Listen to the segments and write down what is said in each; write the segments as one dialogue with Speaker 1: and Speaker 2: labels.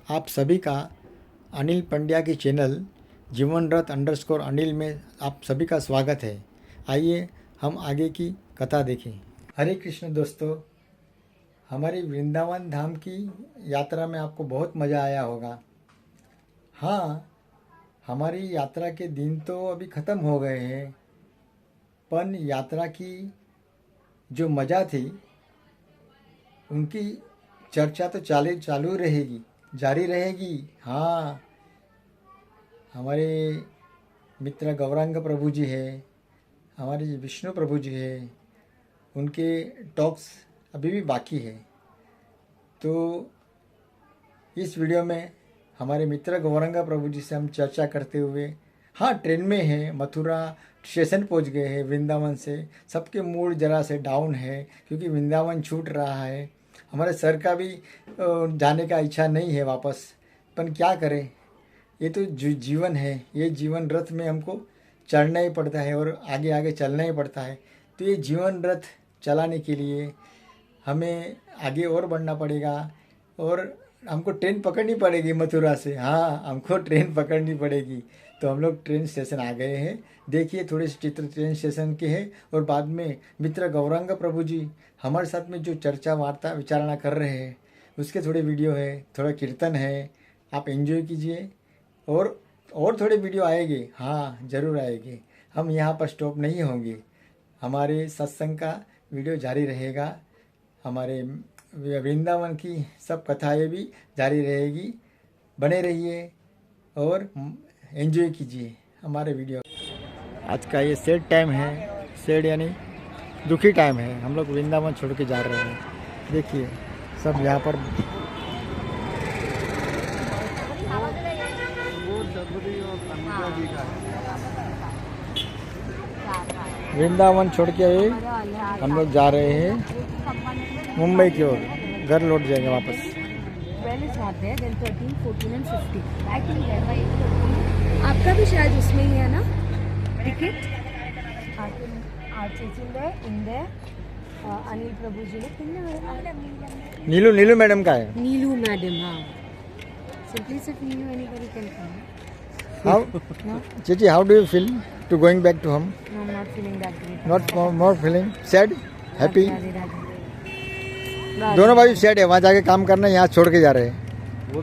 Speaker 1: आप सभी का अनिल पंड्या की चैनल जीवन रथ _अनिल में आप सभी का स्वागत है। आइए हम आगे की कथा देखें। हरे कृष्ण दोस्तों, हमारी वृंदावन धाम की यात्रा में आपको बहुत मज़ा आया होगा। हाँ, हमारी यात्रा के दिन तो अभी ख़त्म हो गए हैं, पर यात्रा की जो मज़ा थी उनकी चर्चा तो चालू रहेगी, जारी रहेगी। हाँ, हमारे मित्र गौरांग प्रभु जी है, हमारे विष्णु प्रभु जी है, उनके टॉक्स अभी भी बाकी है। तो इस वीडियो में हमारे मित्र गौरांग प्रभु जी से हम चर्चा करते हुए, हाँ, ट्रेन में है, मथुरा स्टेशन पहुंच गए हैं वृंदावन से। सबके मूड ज़रा से डाउन है क्योंकि वृंदावन छूट रहा है। हमारे सर का भी जाने का इच्छा नहीं है वापस, पर क्या करें, ये तो जीवन है। ये जीवन रथ में हमको चढ़ना ही पड़ता है और आगे आगे चलना ही पड़ता है। तो ये जीवन रथ चलाने के लिए हमें आगे और बढ़ना पड़ेगा और हमको ट्रेन पकड़नी पड़ेगी मथुरा से। हाँ, हमको ट्रेन पकड़नी पड़ेगी। तो हम लोग ट्रेन स्टेशन आ गए हैं। देखिए, थोड़े से चित्र ट्रेन स्टेशन के हैं और बाद में मित्र गौरांग प्रभु जी हमारे साथ में जो चर्चा वार्ता विचारणा कर रहे हैं उसके थोड़े वीडियो है, थोड़ा कीर्तन है, आप एंजॉय कीजिए। और थोड़े वीडियो आएंगे, हाँ ज़रूर आएंगे। हम यहाँ पर स्टॉप नहीं होंगे, हमारे सत्संग का वीडियो जारी रहेगा। हमारे वृंदावन की सब कथाएं भी जारी रहेगी। बने रहिए और एंजॉय कीजिए हमारे वीडियो। आज का ये सैड टाइम है, सैड यानी दुखी टाइम है। हम लोग वृंदावन छोड़ के जा रहे हैं। देखिए सब यहाँ पर वृंदावन छोड़ के हम लोग जा रहे हैं मुंबई की ओर। घर लौट जाएंगे वापस।
Speaker 2: आपका भी शायद उसमें ही है ना टिकट? अनिल प्रभु जी ने
Speaker 1: नीलू मैडम का है।
Speaker 2: नीलू मैडम, हाँ। Simply if Neelu, anybody can come.
Speaker 1: How?
Speaker 2: No?
Speaker 1: Chichi, how do you feel to going back to home?
Speaker 2: No, I'm not feeling that great.
Speaker 1: Not more feeling sad, happy?
Speaker 2: Radhe Radhe.
Speaker 1: दोनों बाजू sad है। वहाँ जाके काम करना, यहाँ छोड़ के जा रहे हैं।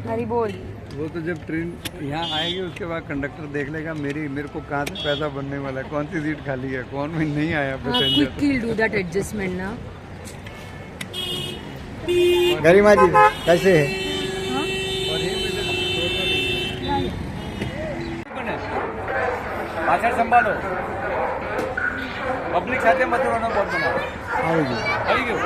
Speaker 2: हरी बोल।
Speaker 3: वो तो जब ट्रेन यहाँ आएगी उसके बाद कंडक्टर देख लेगा मेरे को कहाँ से पैसा बनने वाला है, कौन सी सीट खाली है, कौन में नहीं आया passenger.
Speaker 2: Quickly do that adjustment ना।
Speaker 1: गरिमा जी कैसे है?
Speaker 3: पाछड़ संभालो, पब्लिक સાથે મથુરાનો બોર્ડ બનાવો। આવી ગયું।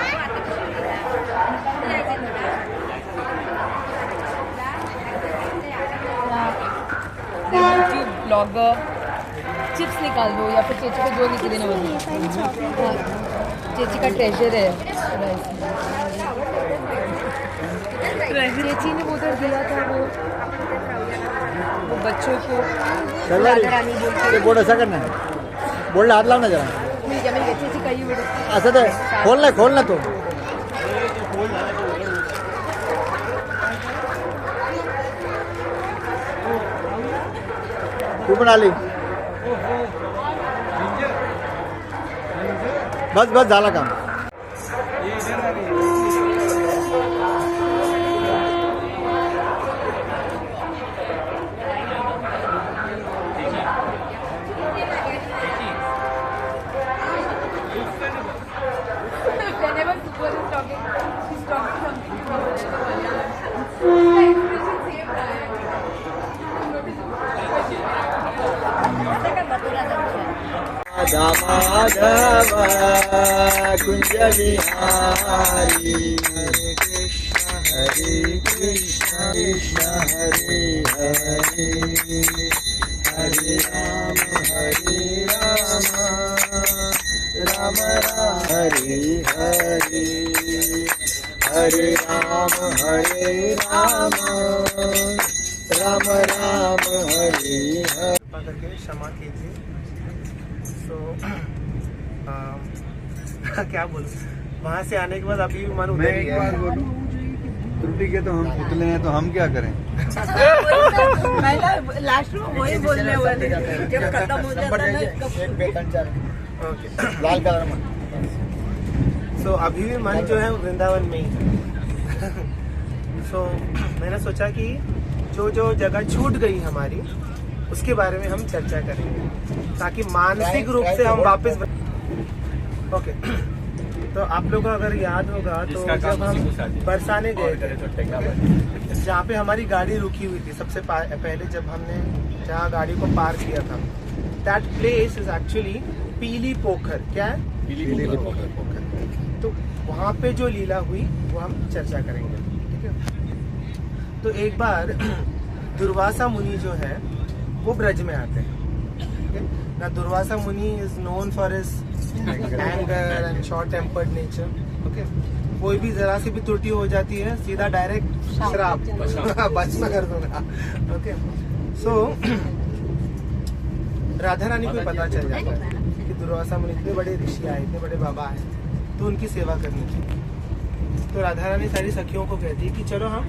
Speaker 2: यूट्यूब ब्लॉगर चिप्स निकाल दो या फिर चेची को जो लिख देना वो। चेची का ट्रेजर है। चेची ने वो उधर दिया था, वो बच्चों को राधा रानी बोलते।
Speaker 1: बोर्ड ऐसा करना है, बोर्ड हाथ लाओ ना जरा।
Speaker 2: मिल गया चेची का ही वीडियो।
Speaker 1: ऐसा तो खोलना तो तू बना ली। बस झाला काम। माधव कुंज विहारी हरे कृष्ण कृष्ण हरे हरे हरे राम राम राम हरे हरे हरे राम राम राम हरे हरे। करके क्षमा कीजिए। क्या बोलूं, वहाँ से आने के बाद अभी भी मन
Speaker 3: मैं एक बात बोलूं, त्रुटि के तो हम पुतले हैं, तो हम क्या करें?
Speaker 4: लास्ट में वही बोलने वाले जब खत्म हो जाता है
Speaker 1: लाल कलर में।
Speaker 5: सो अभी भी मन जो है वृंदावन में ही है। सो मैंने सोचा कि जो जो जगह छूट गई हमारी उसके बारे में हम चर्चा करेंगे ताकि मानसिक रूप से हम वापस ओके। तो आप लोगों को अगर याद होगा तो जब हम बरसाने गए थे जहाँ पे हमारी गाड़ी रुकी हुई थी सबसे पहले जब हमने जहाँ गाड़ी को पार किया था, दैट प्लेस इज एक्चुअली पीली पोखर। क्या है? पीली पोखर। तो वहाँ पे जो लीला हुई वो हम चर्चा करेंगे, ठीक है। तो एक बार दुर्वासा मुनि जो है वो ब्रज में आते हैं, ठीक है ना। दुर्वासा मुनि is known for his anger and short tempered nature, okay. कोई भी जरा सी भी त्रुटि हो जाती है सीधा डायरेक्ट श्राप भस्म कर दूंगा, ओके। सो राधा रानी को पता चल जाता है कि दुर्वासा मुनि इतने बड़े ऋषि आए, इतने बड़े बाबा आए, तो उनकी सेवा करनी चाहिए। तो राधा रानी सारी सखियों को कहती है कि चलो हम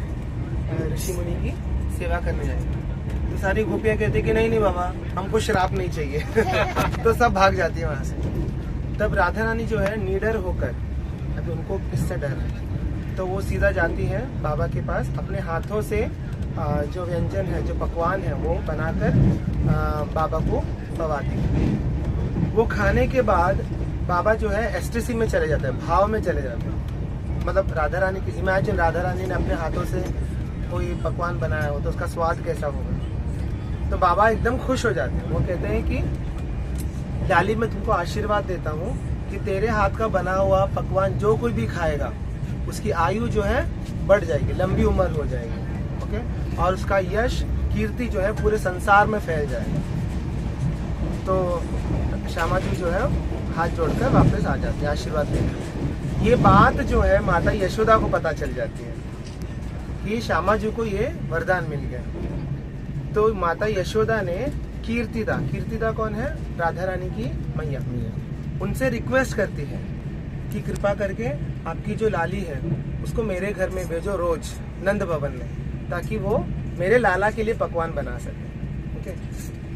Speaker 5: ऋषि मुनि की सेवा करने जाएंगे। तो सारी गोपियां कहती है कि नहीं नहीं बाबा, हमको श्राप नहीं चाहिए। तो सब भाग जाती है वहां से। तब राधा रानी जो है निडर होकर, अभी उनको किससे डर है, तो वो सीधा जाती है बाबा के पास, अपने हाथों से जो व्यंजन है, जो पकवान है वो बनाकर बाबा को खवाती है। वो खाने के बाद बाबा जो है एस्टेसी में चले जाते हैं, भाव में चले जाते हैं। मतलब राधा रानी की इमेजिन, राधा रानी ने अपने हाथों से कोई पकवान बनाया हो तो उसका स्वाद कैसा होगा। तो बाबा एकदम खुश हो जाते हैं। वो कहते हैं कि डाली मैं तुमको आशीर्वाद देता हूँ कि तेरे हाथ का बना हुआ पकवान जो कोई भी खाएगा उसकी आयु जो है बढ़ जाएगी, लंबी उम्र हो जाएगी, ओके। और उसका यश कीर्ति जो है पूरे संसार में फैल जाएगा। तो श्यामा जी जो है हाथ जोड़कर वापस आ जाते हैं आशीर्वाद देकर। ये बात जो है माता यशोदा को पता चल जाती है कि श्यामा जी को ये वरदान मिल गया। तो माता यशोदा ने कीर्तिदा कौन है? राधा रानी की मैया, उनसे रिक्वेस्ट करती है कि कृपा करके आपकी जो लाली है उसको मेरे घर में भेजो रोज नंद भवन में, ताकि वो मेरे लाला के लिए पकवान बना सके, ओके।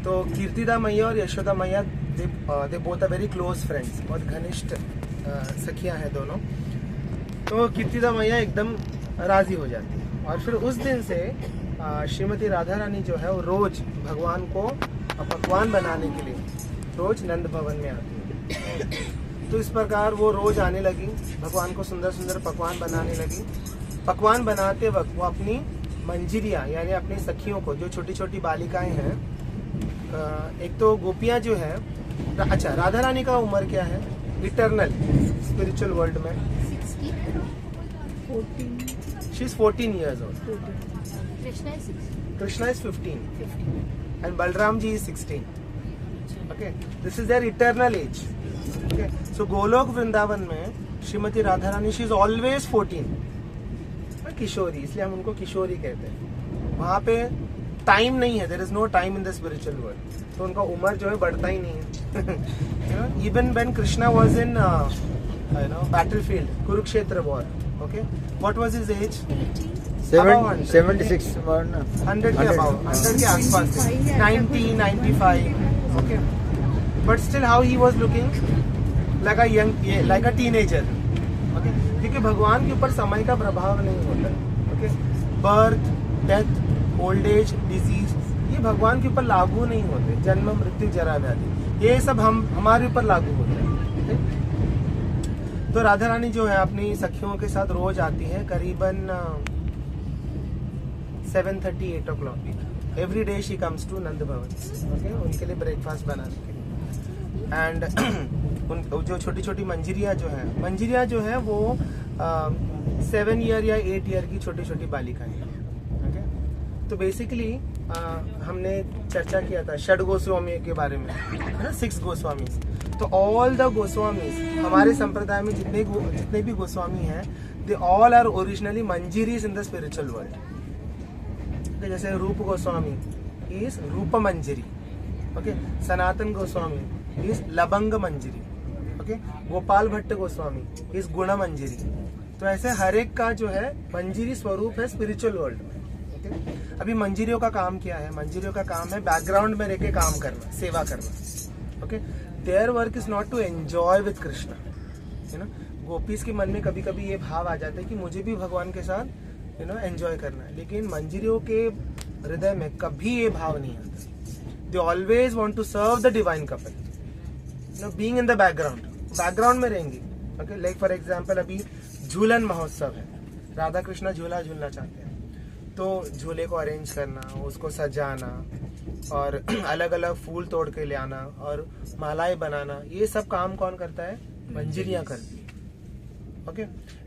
Speaker 5: तो कीर्तिदा मैया और यशोदा मैया they both are very close friends, बहुत घनिष्ठ सखियां हैं दोनों। तो कीर्तिदा मैया एकदम राजी हो जाती है और फिर उस दिन से श्रीमती राधा रानी जो है वो रोज भगवान को पकवान बनाने के लिए रोज नंद भवन में आती है। तो इस प्रकार वो रोज आने लगी, भगवान को सुंदर सुंदर पकवान बनाने लगी। पकवान बनाते वक्त वो अपनी मंजिरियाँ यानी अपनी सखियों को, जो छोटी छोटी बालिकाएं हैं, एक तो गोपियां जो है, अच्छा राधा रानी का उम्र क्या है इटर्नल स्पिरिचुअल वर्ल्ड में? She is 14 years old. Krishna is 15 and Balram ji is 16. Okay, this is their eternal age. Okay, so Golok Vrindavan में Shrimati Radha Rani she is always 14, किशोरी, इसलिए हम उनको किशोरी कहते हैं। वहाँ पे टाइम नहीं है, there is no time in the spiritual world, तो उनका उम्र जो है बढ़ता ही नहीं है। Even when Krishna was in battlefield, Kurukshetra war, okay, what was his age?
Speaker 1: 76
Speaker 5: 100 के अबाउट, 100 के आसपास, 90, 95, okay. But still how he was looking like a young, like a teenager, okay. क्योंकि भगवान के ऊपर समय का प्रभाव नहीं होता, okay. Birth, death, old age, disease, ये भगवान के ऊपर लागू नहीं होते। जन्म, मृत्यु, जरा व्याधि, ये सब हमारे ऊपर लागू होते हैं, okay? तो राधा रानी जो है अपनी सखियों के साथ रोज आती है, करीबन 7:30, 8 o'clock every day she comes to Nand Bhavan, okay, उनके लिए ब्रेकफास्ट बनाने के लिए। एंड जो छोटी छोटी मंजिरियाँ जो है वो 7 year या 8 year की छोटी छोटी बालिकाएं हैं, okay? तो बेसिकली हमने चर्चा किया था षड गोस्वामी के बारे में, है ना, 6 गोस्वामीज। तो ऑल द गोस्वामीज हमारे संप्रदाय में जितने भी गोस्वामी हैं, they all are originally manjaris in the spiritual world. जैसे Rup Goswami is Rup Manjari, okay. Sanatan Goswami is Labang Manjari, okay. Gopal Bhatt Goswami is Gun Manjari, तो ऐसे हर एक का जो है मंजीरी स्वरूप है स्पिरिचुअल वर्ल्ड में। ओके, अभी मंजीरियों का काम क्या है? मंजीरियों का काम है बैकग्राउंड में रह के काम करना, सेवा करना। Okay, their work is not to enjoy with Krishna, है ना। गोपीज के मन में कभी कभी ये भाव आ जाता है कि मुझे भी भगवान के साथ एंजॉय करना है, लेकिन मंजीरियों के हृदय में कभी ये भाव नहीं आता। They always want to serve the divine couple, being in the background में रहेंगी। ओके, लाइक फॉर एग्जांपल अभी झूलन महोत्सव है, राधा कृष्णा झूला झूलना चाहते हैं, तो झूले को अरेंज करना, उसको सजाना और अलग अलग फूल तोड़ के ले आना और मालाएं बनाना, ये सब काम कौन करता है? मंजीरियां करती है। Okay,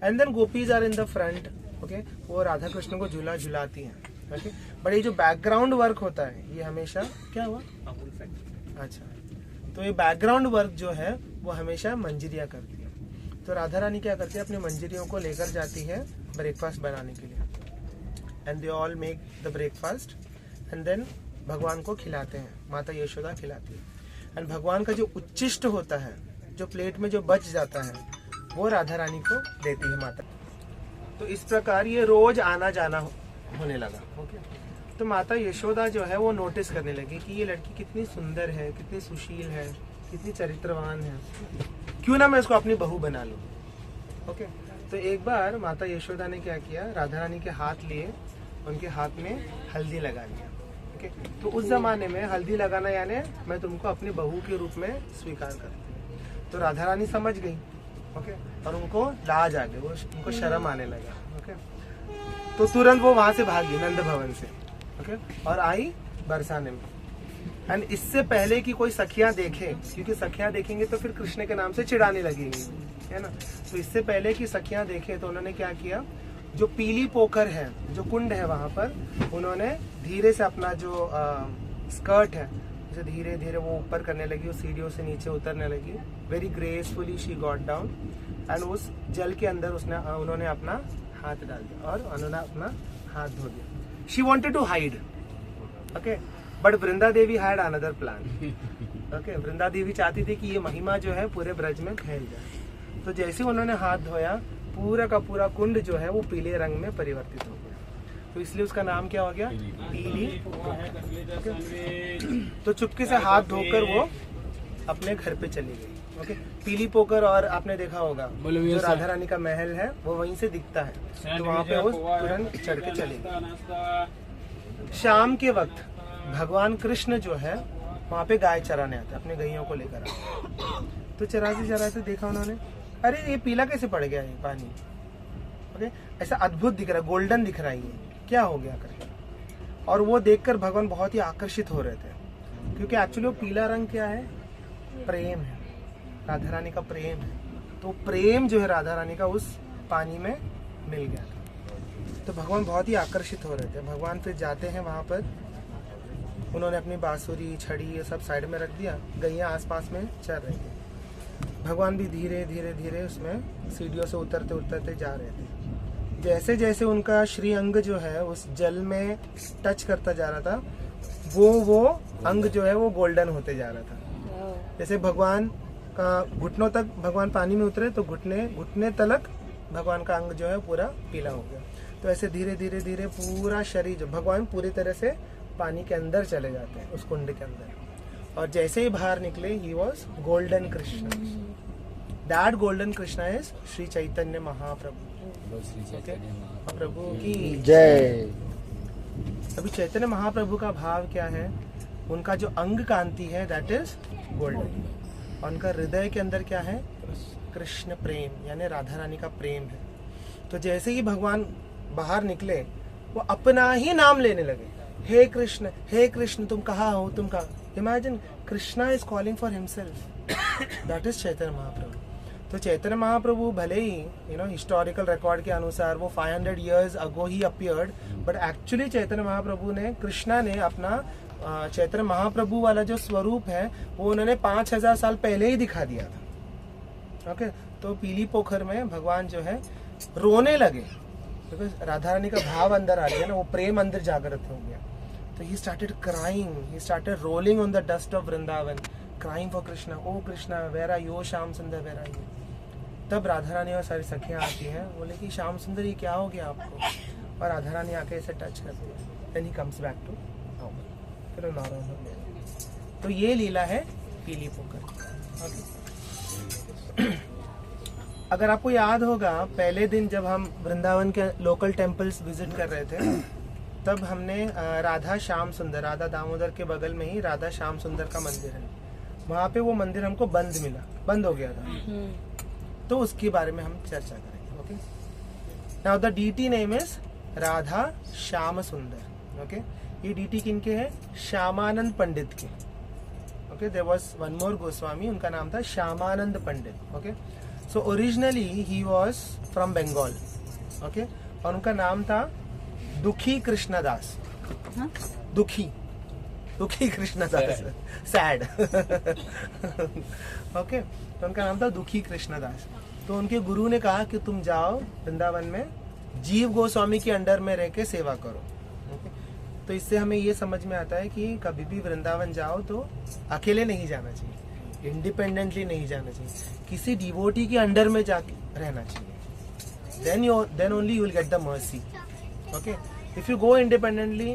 Speaker 5: and then gopis are in the front. Okay, वो राधा कृष्ण को झूला झुलाती हैं। ओके, बट ये जो बैकग्राउंड वर्क होता है ये हमेशा क्या हुआ? अच्छा, तो ये बैकग्राउंड वर्क जो है वो हमेशा मंजीरियां करती है। तो राधा रानी क्या करती है? अपने मंजीरियों को लेकर जाती है ब्रेकफास्ट बनाने के लिए, and they all make the breakfast and then भगवान को खिलाते हैं, माता यशोदा खिलाती है। एंड भगवान का जो उच्चिष्ट होता है, जो प्लेट में जो बच जाता है, वो राधा रानी को देती है माता। तो इस प्रकार ये रोज आना जाना होने लगा। ओके, तो माता यशोदा जो है वो नोटिस करने लगी कि ये लड़की कितनी सुंदर है, कितनी सुशील है, कितनी चरित्रवान है, क्यों ना मैं इसको अपनी बहू बना लूं। ओके, तो एक बार माता यशोदा ने क्या किया? राधा रानी के हाथ लिए उनके हाथ में हल्दी लगा दिया। ओके, तो उस जमाने में हल्दी लगाना यानी मैं तुमको अपनी बहू के रूप में स्वीकार करती हूँ। तो राधा रानी समझ गई। ओके, और उनको लाज आ गई, वो उनको शर्म आने लगा। ओके, तो तुरंत वो वहां से भागी नंद भवन से। ओके, और आई बरसाने में। एंड इससे पहले कि कोई सखियां देखे, क्योंकि सखियां देखेंगे तो फिर कृष्ण के नाम से चिढ़ाने लगेंगी, है ना। तो इससे पहले कि सखियां देखे तो उन्होंने क्या किया? जो पीली पोखर है, जो कुंड है वहां पर, उन्होंने धीरे से अपना जो स्कर्ट है उसे धीरे धीरे वो ऊपर करने लगी, उस सीढ़ियों से नीचे उतरने लगी। Very gracefully she got down and उस जल के अंदर उन्होंने अपना हाथ डाल दिया और उन्होंने अपना हाथ धो दिया। She wanted to hide. Okay, but Vrinda Devi had another plan. Okay, Vrinda Devi चाहती थी कि ये महिमा जो है पूरे ब्रज में फैल जाए। तो जैसे उन्होंने हाथ धोया, पूरा का पूरा कुंड जो है वो पीले रंग में परिवर्तित हो गया। तो इसलिए उसका नाम क्या हो गया? पीली पोखर। तो चुपके से हाथ धोकर वो अपने घर पे चली गई। ओके, पीली पोखर, और आपने देखा होगा जो राधा रानी का महल है वो वहीं से दिखता है, तो वहाँ पे वो तुरंत चढ़ के चली गई। शाम के वक्त भगवान कृष्ण जो है वहाँ पे गाय चराने आते, अपने गैयों को लेकर आते। तो चराते देखा उन्होंने, अरे ये पीला कैसे पड़ गया ये पानी? ओके, ऐसा अद्भुत दिख रहा है, गोल्डन दिख रहा है, ये क्या हो गया करके। और वो देखकर भगवान बहुत ही आकर्षित हो रहे थे, क्योंकि एक्चुअली वो पीला रंग क्या है? प्रेम है, राधा रानी का प्रेम है। तो प्रेम जो है राधा रानी का उस पानी में मिल गया था। तो भगवान बहुत ही आकर्षित हो रहे थे। भगवान फिर जाते हैं वहां पर, उन्होंने अपनी बांसुरी, छड़ी ये सब साइड में रख दिया, गैया आसपास में चल रही थी। भगवान भी धीरे धीरे उसमें सीढ़ियों से उतरते जा रहे थे। जैसे जैसे उनका श्री अंग जो है उस जल में टच करता जा रहा था, वो अंग जो है वो गोल्डन होते जा रहा था। जैसे भगवान का घुटनों तक भगवान पानी में उतरे तो घुटने तलक भगवान का अंग जो है पूरा पीला हो गया। तो ऐसे धीरे धीरे पूरा शरीर जो भगवान पूरी तरह से पानी के अंदर चले जाते हैं, उस कुंड के अंदर। और जैसे ही बाहर निकले, he was golden Krishna. That golden Krishna is Shri Chaitanya Mahaprabhu. प्रभु की
Speaker 1: जय।
Speaker 5: अभी चैतन्य महाप्रभु का भाव क्या है? उनका जो अंग कांति है दैट इज गोल्डन, और उनका हृदय के अंदर क्या है? कृष्ण प्रेम, यानी राधा रानी का प्रेम है। तो जैसे ही भगवान बाहर निकले, वो अपना ही नाम लेने लगे, हे कृष्ण तुम कहाँ हो, तुम कहाँ। Imagine, Krishna is calling for himself, that is Chaitanya Mahaprabhu. तो चैतन्य महाप्रभु भले ही हिस्टोरिकल रिकॉर्ड के अनुसार वो 500 years ago ही appeared, but actually Chaitanya Mahaprabhu ने, कृष्णा ने अपना चैतन्य महाप्रभु वाला जो स्वरूप है वो उन्होंने 5000 साल पहले ही दिखा दिया था। ओके, तो पीली पोखर में भगवान जो है रोने लगे, बिकॉज राधा रानी का भाव अंदर आ गया ना, वो प्रेम अंदर जागृत हो गया। तो he started crying, he started rolling on the dust of Vrindavan, crying for Krishna, oh Krishna, where are you, Shyam Sundar, where are you? तब राधा रानी और सारी सखियाँ आती हैं, बोले कि श्याम सुंदर ये क्या हो गया आपको, और राधा रानी आके ऐसे टच करती है, then he comes back to normal, फिर नॉर्मल हो गया। तो ये लीला है पीली पोकर। अगर आपको याद होगा पहले दिन जब हम वृंदावन के लोकल टेम्पल्स विजिट कर रहे थे, तब हमने राधा श्याम सुंदर, राधा दामोदर के बगल में ही राधा श्याम सुंदर का मंदिर है, वहाँ पे वो मंदिर हमको बंद मिला, बंद हो गया था। तो उसके बारे में हम चर्चा करेंगे। Okay, now the deity name is Radha Shyam Sundar. Okay, ये डीटी किनके है? श्यामानंद पंडित के। Okay, there was one more Goswami, उनका नाम था Shyamanand Pandit. Okay, so originally he was from Bengal. Okay, और उनका नाम था दुखी कृष्णदास। दुखी कृष्णदास, सैड। ओके, तो उनका नाम था दुखी कृष्णदास। तो उनके गुरु ने कहा कि तुम जाओ वृंदावन में जीव गोस्वामी के अंडर में रह के सेवा करो। ओके, तो इससे हमें ये समझ में आता है कि कभी भी वृंदावन जाओ तो अकेले नहीं जाना चाहिए, इंडिपेंडेंटली नहीं जाना चाहिए, किसी डिवोटी के अंडर में जाके रहना चाहिए। then only you will get the mercy. Okay, if you go independently,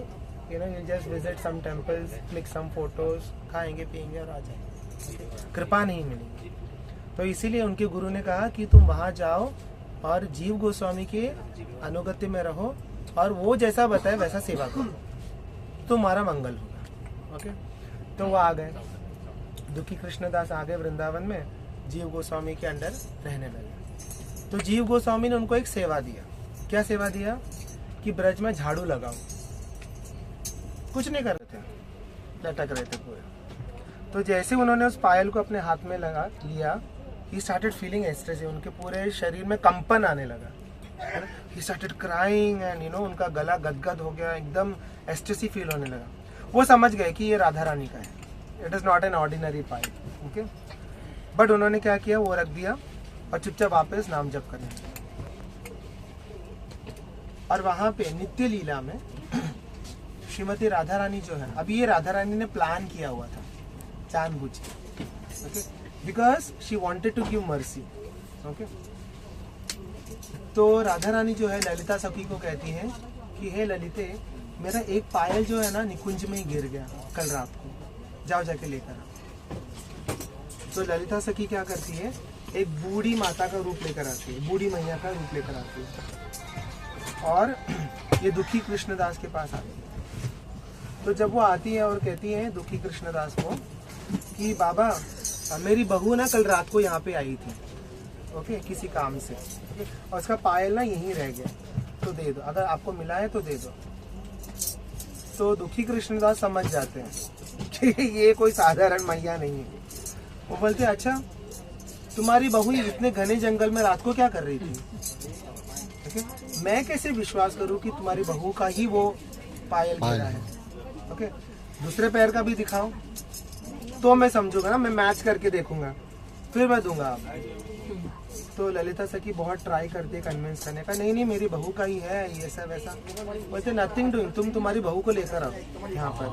Speaker 5: you know, you'll just visit some temples, click some photos, खाएंगे पिएंगे और आ जाएंगे, कृपा नहीं मिलेगी। तो इसीलिए उनके गुरु ने कहा कि तुम वहां जाओ और जीव गोस्वामी के अनुगत्य में रहो और वो जैसा बताए वैसा सेवा करो, तुम्हारा मंगल होगा। ओके, तो वो आ गए, दुखी कृष्णदास आ गए वृंदावन में, जीव गोस्वामी के अंडर रहने लगे। तो जीव गोस्वामी ने उनको एक सेवा दिया। क्या सेवा दिया? कि ब्रज में झाड़ू लगाओ। कुछ नहीं कर रहे थे, लटक रहे थे पूरे। तो जैसे उन्होंने उस पायल को अपने हाथ में लगा लिया, ही स्टार्टेड फीलिंग एस्ट्रेसी, उनके पूरे शरीर में कंपन आने लगा। He started crying and you know, उनका गला गदगद हो गया, एकदम एस्ट्रेसी फील होने लगा। वो समझ गए कि ये राधा रानी का है, it is not an ordinary Payal. Okay, but उन्होंने क्या किया, वो रख दिया और चुपचाप वापस नाम जप करने लगे। और वहां पे नित्य लीला में श्रीमती राधा रानी जो है, अभी ये राधा रानी ने प्लान किया हुआ था जानबूझ के, okay, because she wanted to give mercy. Okay, तो राधा रानी जो है ललिता सखी को कहती है कि हे ललिते, मेरा एक पायल जो है ना निकुंज में ही गिर गया कल रात को, जाओ जाके लेकर आओ। तो ललिता सखी क्या करती है, एक बूढ़ी माता का रूप लेकर आती है, बूढ़ी मैया का रूप लेकर आती है और ये दुखी कृष्णदास के पास आती है। तो जब वो आती है और कहती है दुखी कृष्णदास को कि बाबा, मेरी बहू ना कल रात को यहाँ पे आई थी, ओके, किसी काम से, और उसका पायल ना यहीं रह गया, तो दे दो, अगर आपको मिला है तो दे दो। तो दुखी कृष्णदास समझ जाते हैं कि ये कोई साधारण मैया नहीं है। वो बोलते, अच्छा तुम्हारी बहू इतने घने जंगल में रात को क्या कर रही थी? ओके, मैं कैसे विश्वास करूं कि तुम्हारी बहू का ही वो पायल गिरा है? ओके, दूसरे पैर का भी दिखाओ तो मैं समझूंगा ना, मैं मैच करके देखूंगा, फिर मैं दूंगा आप। तो ललिता सखी बहुत ट्राई करती है कन्विंस करने का, नहीं नहीं मेरी बहू का ही है, ये सब वैसा। बोलते नथिंग डूइंग, तुम तुम्हारी बहू को लेकर आओ यहाँ पर।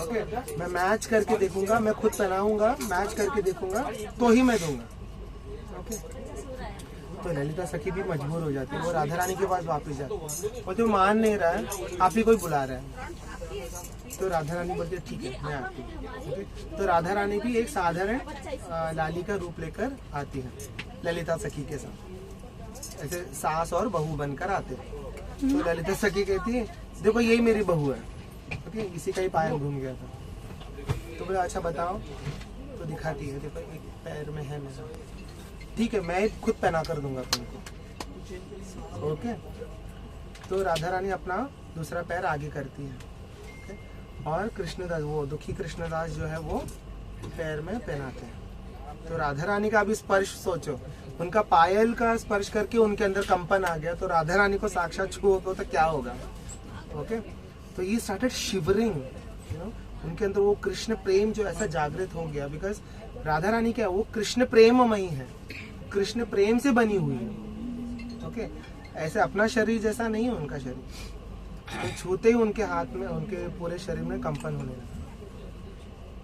Speaker 5: ओके, मैं मैच करके देखूंगा, मैं खुद पहनाऊंगा, मैच करके देखूंगा तो ही मैं दूंगा। ओके, तो ललिता सखी भी मजबूर हो जाती है, वो राधा रानी के पास वापस जाती है, बोलते मान नहीं रहा है, आप ही कोई बुला रहा है। तो राधा रानी बोलती ठीक है मैं आती हूँ। तो राधा रानी भी एक साधारण लाली का रूप लेकर आती है ललिता सखी के साथ, ऐसे सास और बहू बनकर आते हैं। तो ललिता सखी कहती है देखो यही मेरी बहू है, ओके, इसी का ही पायल घूम गया था। तो बोले अच्छा बताओ, तो दिखाती है, देखो एक पैर में है मेरा, ठीक है मैं खुद पहना कर दूंगा तुमको। ओके, तो राधा रानी अपना दूसरा पैर आगे करती है, ओके, और कृष्णदास, वो दुखी कृष्णदास जो है वो पैर में पहनाते हैं। तो राधा रानी का भी स्पर्श सोचो, उनका पायल का स्पर्श करके उनके अंदर कंपन आ गया, तो राधा रानी को साक्षात छुओगे तो क्या होगा? ओके, तो ये स्टार्टेड शिवरिंग, यू नो, उनके अंदर वो कृष्ण प्रेम जो ऐसा जागृत हो गया, बिकॉज राधा रानी क्या, वो कृष्ण प्रेममयी है, कृष्ण प्रेम से बनी हुई है। ओके, ऐसे अपना शरीर जैसा नहीं है उनका शरीर, तो छूते ही उनके हाथ में, उनके पूरे शरीर में कंपन होने लगा।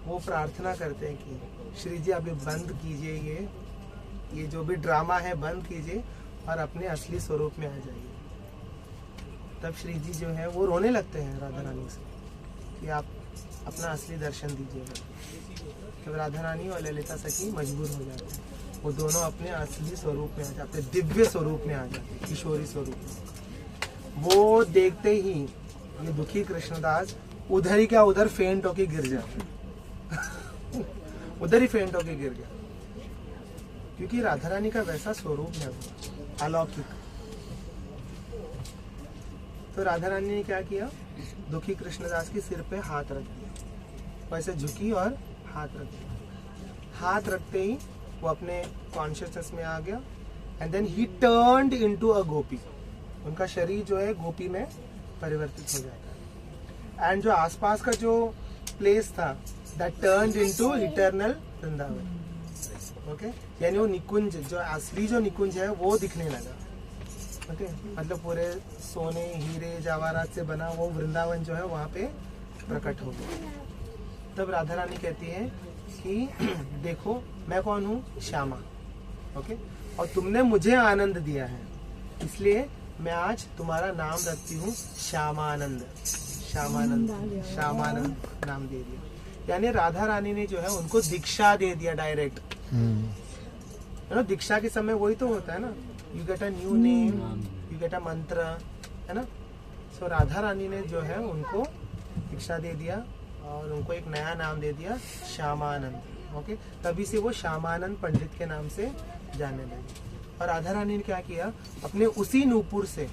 Speaker 5: वो प्रार्थना करते हैं कि श्री जी अभी बंद कीजिए ये ये जो भी ड्रामा है बंद कीजिए और अपने असली स्वरूप में आ जाइए। तब श्री जी जो है वो रोने लगते हैं राधा रानी से कि आप अपना असली दर्शन दीजिएगा। तब राधा रानी और ललिता सखी मजबूर हो जाते हैं, वो दोनों अपने असली स्वरूप में आ जाते, दिव्य स्वरूप में आ जाते, किशोरी स्वरूप में। वो देखते ही ये दुखी कृष्णदास उधर ही क्या उधर फेंट होके गिर जाते उधर ही फेंट होके गिर गया, क्योंकि राधा रानी का वैसा स्वरूप है अलौकिक। तो राधा रानी ने क्या किया, दुखी कृष्णदास के सिर पे हाथ रख दिया, वैसे झुकी और हाथ रख दिया। हाथ रखते ही वो अपने कॉन्शियसनेस में आ गया and then he turned into a gopi. उनका शरीर जो है गोपी में परिवर्तित हो जाता है एंड जो आसपास का जो प्लेस था that turned into eternal Vrindavan. Okay, यानी वो निकुंज जो असली जो निकुंज है वो दिखने लगा। ओके, मतलब पूरे सोने हीरे जवाहरात से बना वो वृंदावन जो है वहाँ पे प्रकट हो गया। तब राधा रानी कहती है कि देखो मैं कौन हूँ, श्यामा। ओके, और तुमने मुझे आनंद दिया है, इसलिए मैं आज तुम्हारा नाम रखती हूँ श्यामानंद। श्यामानंद, श्यामानंद नाम दे दिया। यानी राधा रानी ने जो है उनको दीक्षा दे दिया डायरेक्ट। है ना, दीक्षा के समय वही तो होता है ना, you get a new name, you get a मंत्र, है ना। सो राधा रानी ने जो है उनको दीक्षा दे दिया और उनको एक नया नाम दे दिया, श्यामानंद। ओके, तभी से वो श्यामानंद पंडित के नाम से जाने लगे। और राधा रानी ने क्या किया, अपने उसी नूपुर से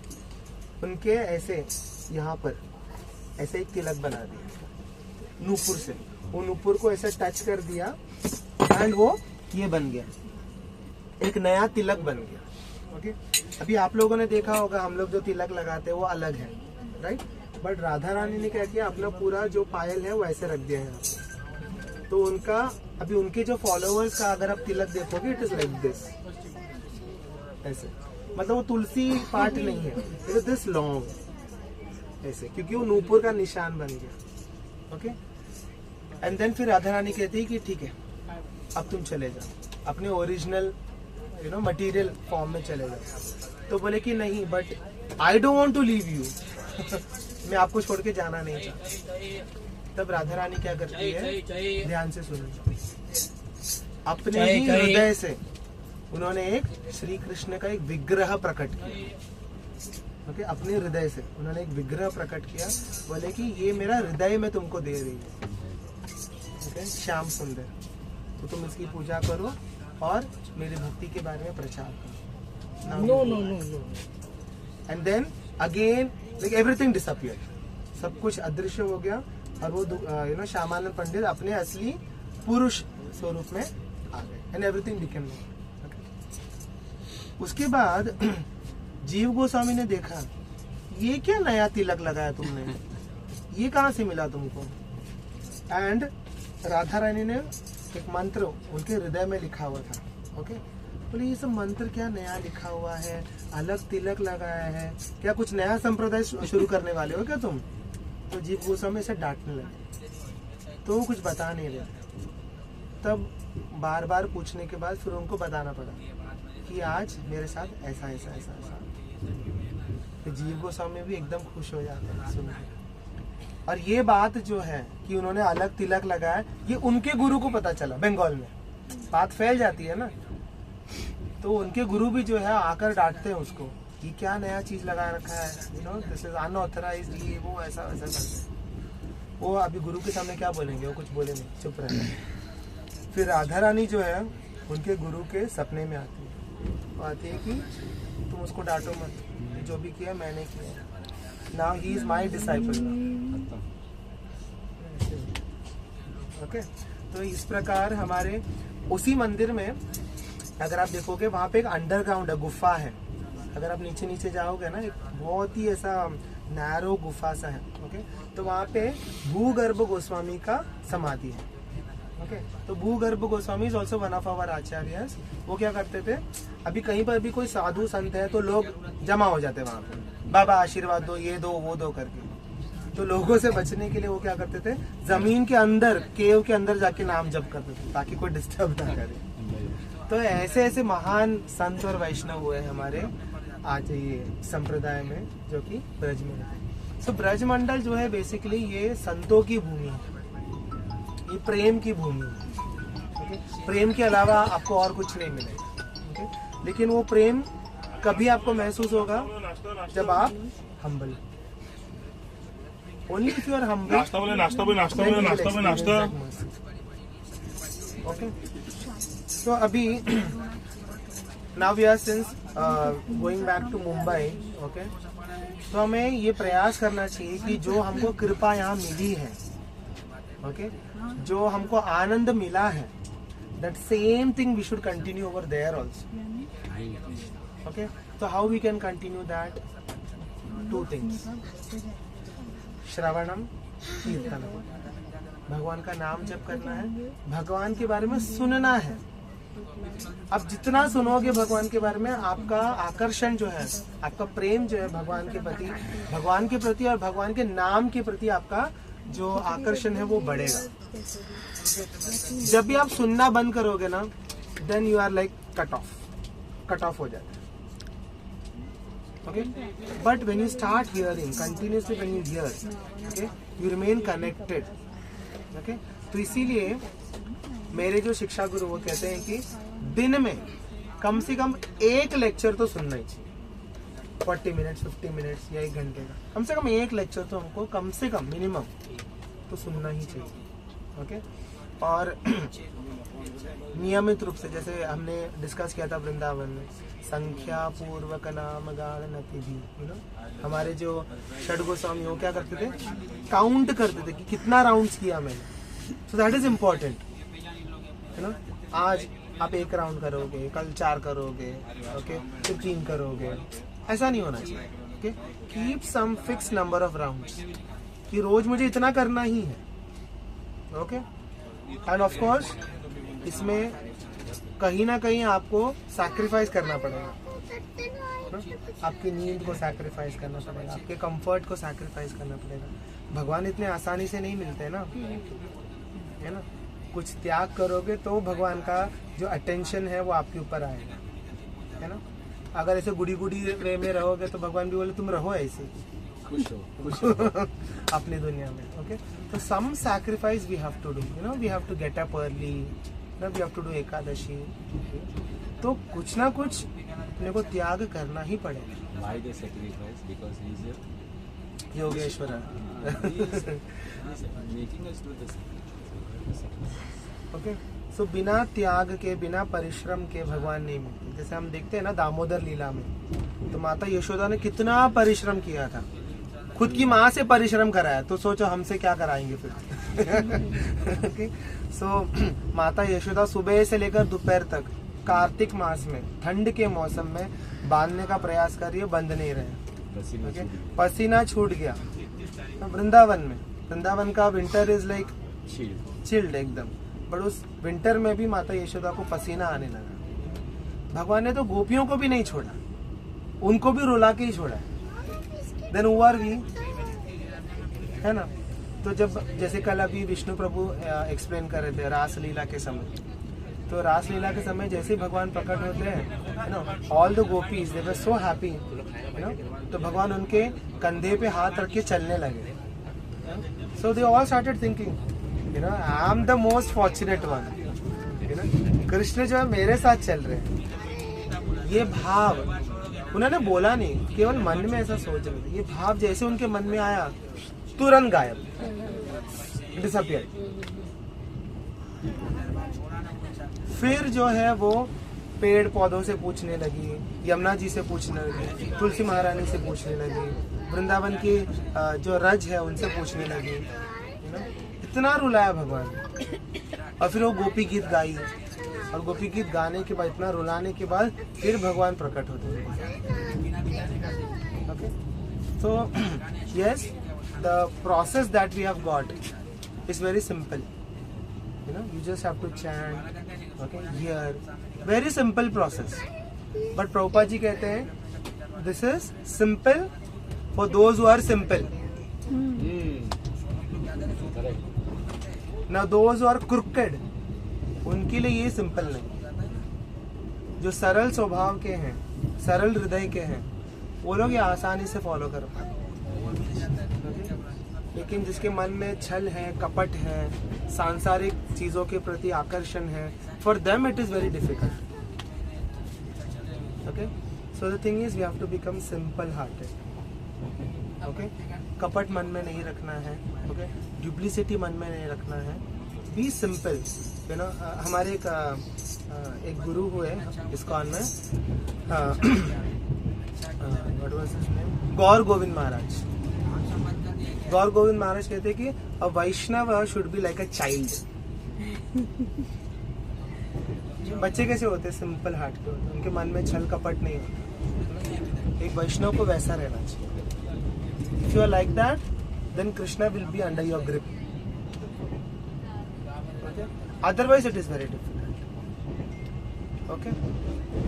Speaker 5: उनके ऐसे यहाँ पर ऐसे एक तिलक बना दिया नूपुर से। वो नूपुर को ऐसे टच कर दिया एंड वो ये बन गया, एक नया तिलक बन गया। ओके, अभी आप लोगों ने देखा होगा हम लोग जो तिलक लगाते हैं वो अलग है, राइट। बट राधा रानी ने क्या किया, अपना पूरा जो पायल है वो ऐसे रख दिया है यहाँ पे। तो उनका अभी उनके जो फॉलोअर्स का अगर आप तिलक देखोगे इट इज लाइक दिस, ऐसे, मतलब वो तुलसी पार्ट नहीं है, इट इज दिस लॉन्ग ऐसे, क्योंकि वो नूपुर का निशान बन गया। ओके, एंड देन फिर राधा रानी कहती है कि ठीक है अब तुम चले जाओ अपने ओरिजिनल मटेरियल फॉर्म में चले जाओ। तो बोले कि नहीं, but I don't want to leave you मैं आपको छोड़ के जाना नहीं चाहती। तब राधा रानी क्या करती है, ध्यान से सुनो, अपने ही हृदय से उन्होंने एक श्री कृष्ण का एक विग्रह प्रकट किया। ओके, अपने हृदय से उन्होंने एक विग्रह प्रकट किया, बोले कि ये मेरा हृदय में तुमको दे रही है। ओके, श्याम सुंदर, तो तुम इसकी पूजा करो और मेरी भक्ति के बारे में प्रचार करो। No no no no. And then again like everything disappear, सब कुछ अदृश्य हो गया और वो श्यामानंद पंडित अपने असली पुरुष स्वरूप में आ गए एंड एवरीथिंग बिकेम। उसके बाद जीव गोस्वामी ने देखा, ये क्या नया तिलक लगाया तुमने, ये कहाँ से मिला तुमको। एंड राधा रानी ने एक मंत्र उनके हृदय में लिखा हुआ था। ओके, बोले ये सब मंत्र क्या नया लिखा हुआ है, अलग तिलक लगाया है, क्या कुछ नया संप्रदाय शुरू करने वाले हो क्या तुम। तो जीव गोस्वामी से डांटने लगे, तो वो कुछ बता नहीं रहे। तब बार बार पूछने के बाद फिर उनको बताना पड़ा कि आज मेरे साथ ऐसा ऐसा ऐसा ऐसा। तो जीव गोस्वामी भी एकदम खुश हो जाते हैं सुनकर। और ये बात जो है कि उन्होंने अलग तिलक लगाया, ये उनके गुरु को पता चला। बंगाल में बात फैल जाती है ना, तो उनके गुरु भी जो है आकर डांटते हैं उसको, ये क्या नया चीज लगा रखा है, दिस इज अनऑथराइज्ड, ये वो ऐसा वैसा करते। वो अभी गुरु के सामने क्या बोलेंगे, वो कुछ बोले नहीं, चुप रहे। फिर राधा रानी जो है उनके गुरु के सपने में आती है, वो आती है कि तुम उसको डांटो मत, जो भी किया मैंने किया, now he is my disciple. Okay, तो इस प्रकार हमारे उसी मंदिर में अगर आप देखोगे वहाँ पे एक अंडरग्राउंड है, गुफा है। अगर आप नीचे नीचे जाओगे ना, एक बहुत ही ऐसा नैरो गुफा सा है। ओके, तो वहाँ पे भूगर्भ गोस्वामी का समाधि है। ओके, तो Bhugarbha Goswami is also one of our acharyas. वो क्या करते थे, अभी कहीं पर भी कोई साधु संत है तो लोग जमा हो जाते वहाँ पे, बाबा आशीर्वाद दो, ये दो वो दो करके। तो लोगों से बचने के लिए वो क्या करते थे, जमीन के अंदर, केव के अंदर जाके नाम जप करते थे ताकि कोई डिस्टर्ब ना करे। तो ऐसे ऐसे महान संत और वैष्णव हुए हमारे आज ये संप्रदाय में, जो कि ब्रज में है। सो ब्रज मंडल जो है बेसिकली ये संतों की भूमि है, ये प्रेम की भूमि है। ओके, प्रेम के अलावा आपको और कुछ नहीं मिलेगा। ओके, लेकिन वो प्रेम कभी आपको महसूस होगा जब आप humble, only if you are humble. नाश्ता। ओके, तो अभी now we are since going back to Mumbai. Okay, तो हमें ये प्रयास करना चाहिए कि जो हमको कृपा यहाँ मिली है, ओके, जो हमको आनंद मिला है, that same thing we should continue over there also. Okay, तो how we can continue that? Two things, shravanam kirtanam, भगवान का नाम जप करना है, भगवान के बारे में सुनना है। अब जितना सुनोगे भगवान के बारे में, आपका आकर्षण जो है, आपका प्रेम जो है भगवान के प्रति और भगवान के नाम के प्रति आपका जो आकर्षण है वो बढ़ेगा। जब भी आप सुनना बंद करोगे ना, then you are like cut off हो जाता है। Okay, but when you start hearing continuously, when you hear, okay, you remain connected. Okay, तो इसीलिए मेरे जो शिक्षा गुरु वो कहते हैं कि दिन में कम से कम एक लेक्चर तो सुनना ही चाहिए। 40 मिनट्स, 50 मिनट्स या 1 घंटे का, कम से कम एक लेक्चर तो हमको कम से कम मिनिमम तो सुनना ही चाहिए। ओके, और नियमित रूप से, जैसे हमने डिस्कस किया था वृंदावन में, संख्या पूर्वक नाम गान नतिधि, यू नो, हमारे जो षड गोस्वामी वो क्या करते थे? काउंट करते थे कि कितना राउंड्स किया मैंने। सो दैट इज इम्पोर्टेंट, है ना। आज आप 1 राउंड करोगे, कल 4 करोगे, ओके, फिर 3 करोगे, ऐसा नहीं होना चाहिए। Okay, keep some fix number of rounds कि रोज मुझे इतना करना ही है। ओके, एंड ऑफ कोर्स इसमें कहीं ना कहीं आपको सैक्रिफाइस करना पड़ेगा, आपकी नींद को सैक्रिफाइस करना पड़ेगा, आपके कंफर्ट को सैक्रिफाइस करना पड़ेगा। भगवान इतने आसानी से नहीं मिलते ना, है ना। कुछ त्याग करोगे तो भगवान का जो अटेंशन है वो आपके ऊपर आएगा, है ना। अगर ऐसे गुड़ी वे में रहोगे तो भगवान भी बोले तुम रहो ऐसे खुश हो अपनी दुनिया में। ओके, तो some sacrifice we have to do, you know, we have to get up early, we have to do Ekadashi. तो कुछ ना कुछ अपने को त्याग करना ही पड़ेगा।
Speaker 6: Why the sacrifice? Because he is a
Speaker 5: Yogeshwar
Speaker 6: making us do this.
Speaker 5: Okay, so बिना त्याग के, बिना परिश्रम के भगवान नहीं मिलते। जैसे हम देखते हैं ना दामोदर लीला में, तो माता यशोदा ने कितना परिश्रम किया था, खुद की माँ से परिश्रम कराया, तो सोचो हमसे क्या कराएंगे फिर। ओके, सो माता यशोदा सुबह से लेकर दोपहर तक कार्तिक मास में ठंड के मौसम में बांधने का प्रयास कर रही है, बंद नहीं रहे। ओके, पसीना छूट गया। तो वृंदावन का विंटर इज लाइक चिल्ड एकदम, बट उस विंटर में भी माता यशोदा को पसीना आने लगा। भगवान ने तो गोपियों को भी नहीं छोड़ा, उनको भी रुला के ही छोड़ा। देन हुआ भी, है ना। तो जब जैसे कल अभी विष्णु प्रभु एक्सप्लेन कर रहे थे रासलीला के समय, तो रासलीला के समय जैसे भगवान प्रकट होते हैं, you know, all the gopis they were so happy, you know. तो भगवान उनके कंधे पे हाथ रख के चलने लगे। So they all started thinking, you know, I am the most fortunate one, you know, Krishna जो है मेरे साथ चल रहे हैं। ये भाव उन्होंने बोला नहीं, केवल मन में ऐसा सोच रहे थे। ये भाव जैसे उनके मन में आया, तुरंत गायब, डिसअपियर। फिर जो है वो पेड़ पौधों से पूछने लगी, यमुना जी से पूछने लगी, तुलसी महारानी से पूछने लगी, वृंदावन की जो रज है उनसे पूछने लगी, इतना रुलाया भगवान। और फिर वो गोपी गीत गाई, और गोपी गीत गाने के बाद, इतना रुलाने के बाद फिर भगवान प्रकट होते हैं। Okay, so yes, the process that we have got is very simple, you know, you just have to chant, okay, hear, very simple process. But Prabhupada ji कहते हैं this is simple for those who are simple. Now those who are crooked, उनके लिए ये simple नहीं, जो सरल स्वभाव के हैं, सरल हृदय के हैं, वो लोग ये आसानी से फॉलो कर पाते हैं। लेकिन जिसके मन में छल है, कपट है, सांसारिक चीजों के प्रति आकर्षण है, for them it is very difficult. Okay, so the thing is we have to become simple hearted. Okay, कपट मन में नहीं रखना है। ओके, डुप्लिसिटी मन में नहीं रखना है। B simple. यू नो, हमारे एक गुरु हुए इस्कॉन में, what was his name, Gaur Govind Maharaj. Gaur Govind Maharaj कहते हैं कि a Vaishnav should be like a child. बच्चे कैसे होते हैं? सिंपल हार्ट के होते हैं, उनके मन में छल कपट नहीं होता। एक वैष्णव को वैसा रहना चाहिए। If you are like that, then Krishna will be under your grip. Otherwise it is very difficult. Okay,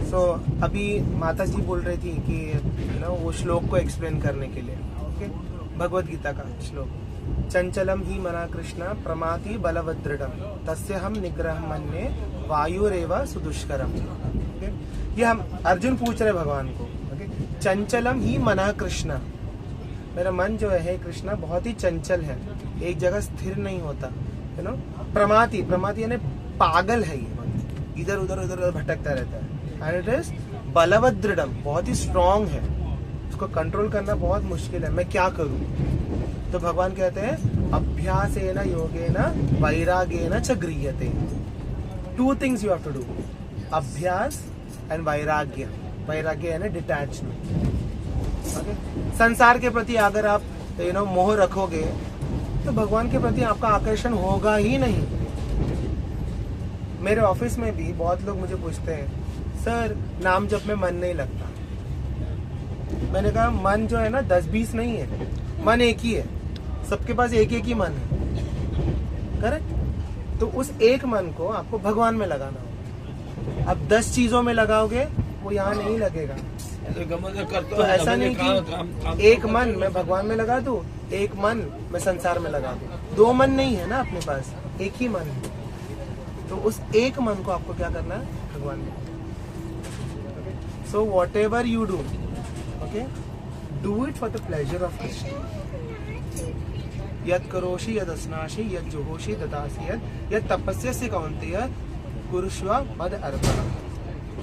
Speaker 5: so अभी माता जी बोल रही थी कि यू नो वो श्लोक को एक्सप्लेन करने के लिए। ओके, भगवद गीता का श्लोक, चंचलम ही मना कृष्ण प्रमाति बलवदृढ़ तस्य हम निग्रह मन्ये वायुरेव सुदुष्करम। ओके, ये हम अर्जुन पूछ रहे भगवान को। ओके, चंचलम ही मना कृष्ण, मेरा मन जो है कृष्णा बहुत ही चंचल है, एक जगह स्थिर नहीं होता। यू नो, प्रमाति, प्रमाति यानी पागल है, ये इधर उधर भटकता रहता है। एंड इट इज बलवदृढ़, बहुत ही स्ट्रांग है, उसको कंट्रोल करना बहुत मुश्किल है। मैं क्या करूं? तो भगवान कहते हैं अभ्यासेन योगेन वैराग्येन च गृह्यते। Two things you have to do, abhyasa and vairagya. वैराग्य यानी डिटैचमेंट। ओके, संसार के प्रति अगर आप यू नो मोह रखोगे तो भगवान के प्रति आपका आकर्षण होगा ही नहीं। मेरे ऑफिस में भी बहुत लोग मुझे पूछते हैं, सर नाम जप में मन नहीं लगता। मैंने कहा मन जो है ना 10-20 नहीं है, मन एक ही है, सबके पास एक एक ही मन है। करेक्ट? तो उस एक मन को आपको भगवान में लगाना होगा। अब 10 चीजों में लगाओगे वो यहाँ नहीं लगेगा। तो ऐसा नहीं कि एक मन मैं भगवान में लगा दूं, एक मन मैं संसार में लगा दूं। 2 मन नहीं है ना अपने पास, एक ही मन है। तो उस एक मन को आपको क्या करना है? भगवान में। So what ever you do, okay, do it for the pleasure of Krishna. यद करोषि यद अस्नासि यद जुहोषि ददासि यद तपस्यसि कौन्तेय कुरुष्व मद अर्पणम्।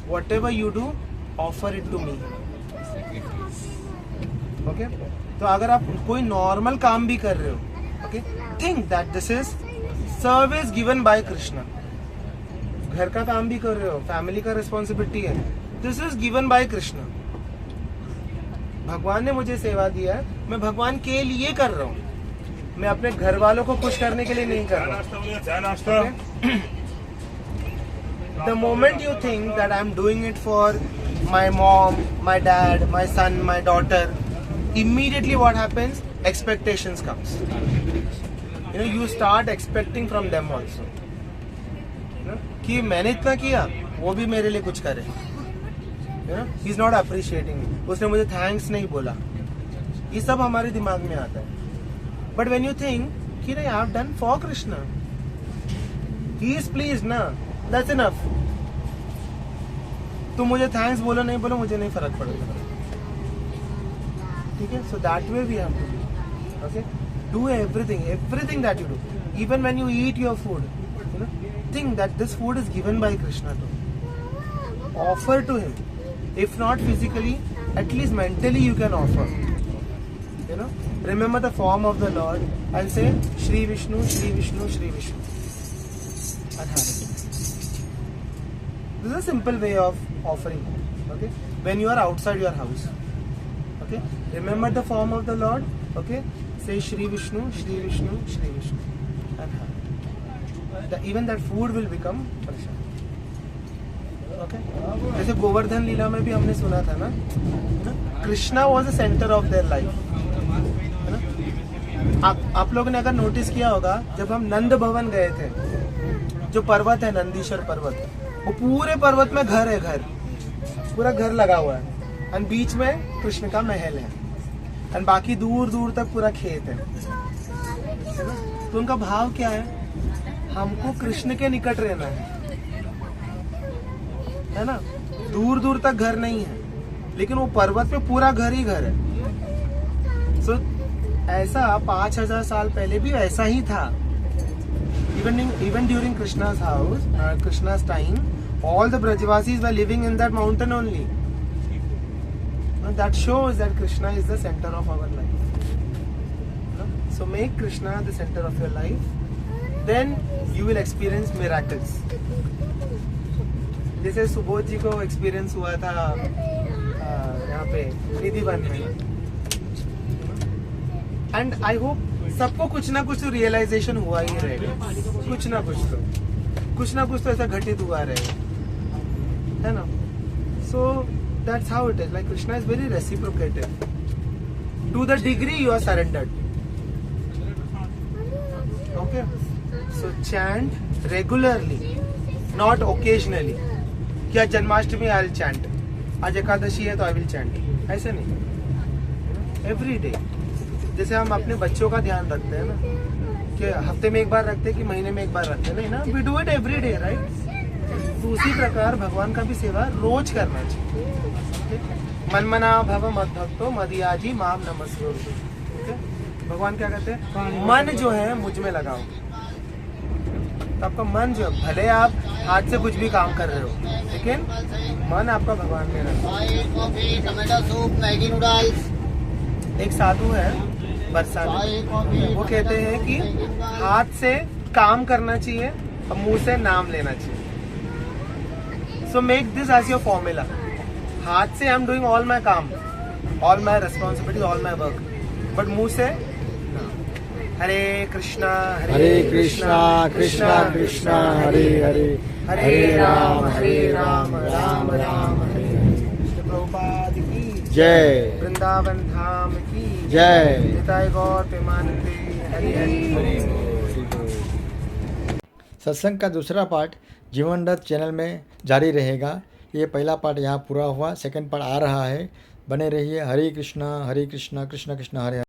Speaker 5: Whatever you do, offer it to me. Okay, तो अगर आप कोई नॉर्मल काम भी कर रहे हो, okay, think that this is service given by Krishna. घर का काम भी कर रहे हो, फैमिली का रिस्पॉन्सिबिलिटी है, this is given by Krishna. भगवान ने मुझे सेवा दिया है, मैं भगवान के लिए कर रहा हूँ, मैं अपने घर वालों को खुश करने के लिए नहीं कर रहा हूँ। The moment you think that I'm doing it for my mom, my dad, my son, my daughter, immediately what happens? Expectations comes. You know, you start expecting from them also. You know, कि मैंने इतना किया, वो भी मेरे लिए कुछ करे. You know, he's not appreciating me. उसने मुझे thanks नहीं बोला. ये सब हमारे दिमाग में आता है. But when you think कि नहीं, I've done for Krishna, he is pleased ना. That's enough. तुम मुझे थैंक्स बोलो नहीं बोलो, मुझे नहीं फर्क पड़ेगा. ठीक है? So that way we have to do. Okay? Do everything that you do. Even when you eat your food, you know, think that this food is given by Krishna to you. Offer to him. If not physically, at least mentally you can offer. You know, remember the form of the Lord and say Shri Vishnu, Shri Vishnu, Shri Vishnu. And have it. This is a simple way of offering. Okay, when you are outside your house, okay, remember the form of the Lord. Okay, say Shri Vishnu, Shri Vishnu, Shri Vishnu, and have. Even that food will become prasad. Okay, जैसे गोवर्धन लीला में भी हमने सुना था ना, Krishna was the center of their life. है ना? आप लोगों ने अगर नोटिस किया होगा, जब हम नंद भवन गए थे, जो पर्वत है नंदीश्वर पर्वत, वो पूरे पर्वत में घर है, घर पूरा घर लगा हुआ है, और बीच में कृष्ण का महल है, और बाकी दूर दूर तक पूरा खेत है. तो उनका भाव क्या है? हमको कृष्ण के निकट रहना है ना. दूर दूर तक घर नहीं है, लेकिन वो पर्वत पे पूरा घर ही घर है। सो ऐसा 5000 साल पहले भी ऐसा ही था। Even during Krishna's house, Krishna's time, all the Brajavasis were living in that mountain only. Now that shows that Krishna is the center of our life. So make Krishna the center of your life, then you will experience miracles. जैसे सुबोध जी को experience हुआ था यहाँ पे निधिवन में, and I hope सबको कुछ ना कुछ तो रियलाइजेशन हुआ ही रहेगा, कुछ ना कुछ तो ऐसा घटित हुआ रहेगा, है ना। So that's how it is, like Krishna is very reciprocative to the degree you are surrendered. Okay, so chant regularly, not occasionally, क्या जन्माष्टमी आई विल चैंट, आज एकादशी है तो आई विल चैंट, ऐसे नहीं, एवरी डे। जैसे हम अपने बच्चों का ध्यान रखते हैं ना, कि हफ्ते में एक बार रखते हैं कि महीने में एक बार रखते हैं, नहीं ना, we do it every day, right. तो उसी प्रकार भगवान का भी सेवा रोज करना चाहिए। मन मना भव मद भक्तो मदियाजी माम नमस्कुरु। भगवान क्या कहते हैं, मन जो है मुझ में लगाओ। तो आपका मन जो है, भले आप हाथ से कुछ भी काम कर रहे हो, लेकिन मन आपका भगवान में रखो। एक साधु है बरसाने, वो कहते हैं कि हाथ से काम करना चाहिए और मुंह से नाम लेना चाहिए। So make this as your formula. हाथ से I am doing all my काम, all my responsibility, all my work, but मुंह से हरे कृष्णा
Speaker 1: कृष्णा कृष्णा हरे हरे,
Speaker 5: हरे राम राम राम हरे हरे। प्रभुपाद की
Speaker 1: जय,
Speaker 5: वृंदावन धाम की
Speaker 1: जय।
Speaker 5: निताय गौर प्रेमानंदे, हरि हरि।
Speaker 1: सत्संग का दूसरा पार्ट जीवन रथ चैनल में जारी रहेगा। ये पहला पार्ट यहाँ पूरा हुआ, सेकंड पार्ट आ रहा है, बने रहिए। हरे कृष्णा कृष्ण कृष्ण हरे हरे।